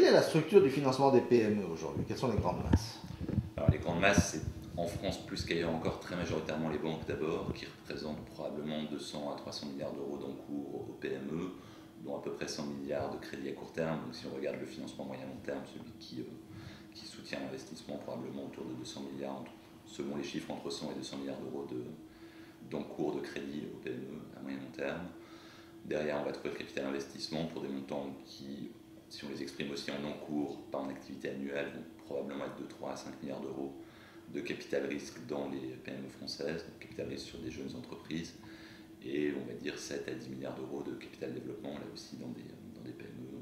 Quelle est la structure du financement des PME aujourd'hui? Quelles sont les grandes masses? Alors, les grandes masses, c'est en France plus qu'ailleurs encore très majoritairement les banques d'abord, qui représentent probablement 200 à 300 milliards d'euros d'encours aux PME, dont à peu près 100 milliards de crédits à court terme. Donc si on regarde le financement moyen-long terme, celui qui soutient l'investissement, probablement autour de 200 milliards, selon les chiffres entre 100 et 200 milliards d'euros d'encours de crédit aux PME à moyen-long terme. Derrière, on va trouver le capital investissement pour des montants qui, si on les exprime aussi en encours, pas en activité annuelle, vont probablement être de 3 à 5 milliards d'euros de capital risque dans les PME françaises, donc capital risque sur des jeunes entreprises, et on va dire 7 à 10 milliards d'euros de capital développement, là aussi dans des PME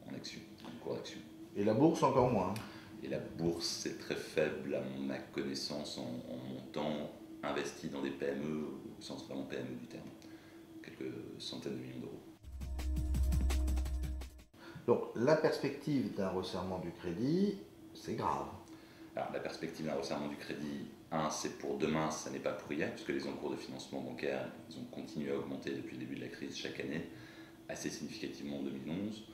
en action, en cours d'action. Et la bourse encore moins. Et la bourse, c'est très faible à ma connaissance en montant investi dans des PME, au sens vraiment PME du terme, quelques centaines de millions d'euros. Donc la perspective d'un resserrement du crédit, c'est grave. Alors, la perspective d'un resserrement du crédit, c'est pour demain, ça n'est pas pour hier, puisque les encours de financement bancaire, ils ont continué à augmenter depuis le début de la crise chaque année, assez significativement en 2011.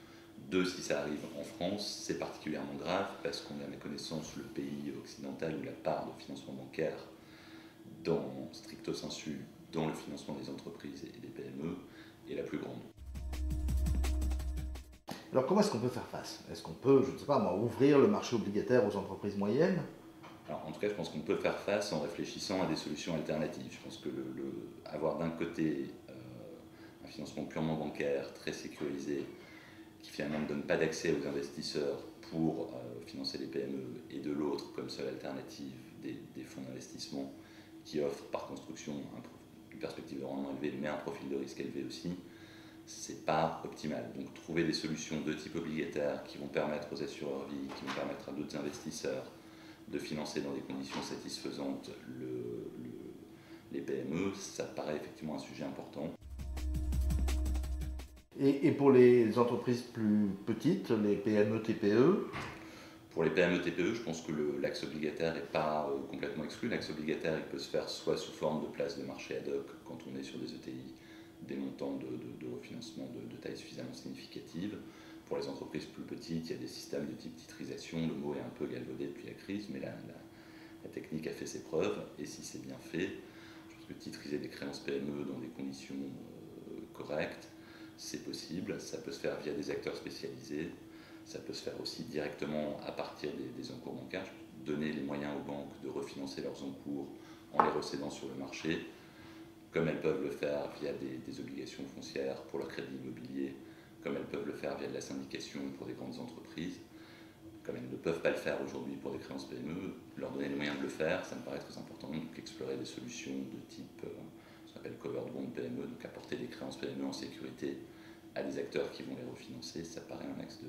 2, si ça arrive en France, c'est particulièrement grave, parce qu'on est à ma connaissance le pays occidental où la part de financement bancaire, dans stricto sensu, dans le financement des entreprises et des PME, est la plus grande. Alors comment est-ce qu'on peut faire face? Est-ce qu'on peut, je ne sais pas moi, ouvrir le marché obligataire aux entreprises moyennes? Alors, en tout cas, je pense qu'on peut faire face en réfléchissant à des solutions alternatives. Je pense que avoir d'un côté un financement purement bancaire, très sécurisé, qui finalement ne donne pas d'accès aux investisseurs pour financer les PME, et de l'autre, comme seule alternative, des fonds d'investissement qui offrent par construction une perspective de rendement élevée, mais un profil de risque élevé aussi, c'est pas optimal. Donc trouver des solutions de type obligataire qui vont permettre aux assureurs vie, qui vont permettre à d'autres investisseurs de financer dans des conditions satisfaisantes les PME, ça paraît effectivement un sujet important. Et pour les entreprises plus petites, les PME, TPE? Pour les PME TPE, je pense que l'axe obligataire n'est pas complètement exclu. L'axe obligataire, il peut se faire soit sous forme de place de marché ad hoc quand on est sur des ETI, des montants de refinancement de taille suffisamment significative. Pour les entreprises plus petites, il y a des systèmes de type titrisation. Le mot est un peu galvaudé depuis la crise, mais la technique a fait ses preuves. Et si c'est bien fait, je pense que titriser des créances PME dans des conditions correctes, c'est possible. Ça peut se faire via des acteurs spécialisés. Ça peut se faire aussi directement à partir des encours bancaires. Donner les moyens aux banques de refinancer leurs encours en les recédant sur le marché, comme elles peuvent le faire via des obligations foncières pour leur crédit immobilier, comme elles peuvent le faire via de la syndication pour des grandes entreprises, comme elles ne peuvent pas le faire aujourd'hui pour des créances PME, leur donner les moyens de le faire, ça me paraît très important. Donc explorer des solutions de type, ce qu'on appelle covered bond PME, donc apporter des créances PME en sécurité à des acteurs qui vont les refinancer, ça paraît un axe de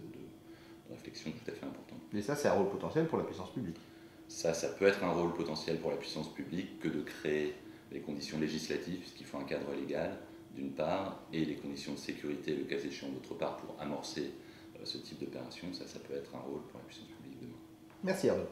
réflexion tout à fait important. Et ça, c'est un rôle potentiel pour la puissance publique. Ça peut être un rôle potentiel pour la puissance publique que de créer les conditions législatives, puisqu'il faut un cadre légal, d'une part, et les conditions de sécurité, le cas échéant, d'autre part, pour amorcer ce type d'opération. Ça peut être un rôle pour la puissance publique demain. Merci Arnaud.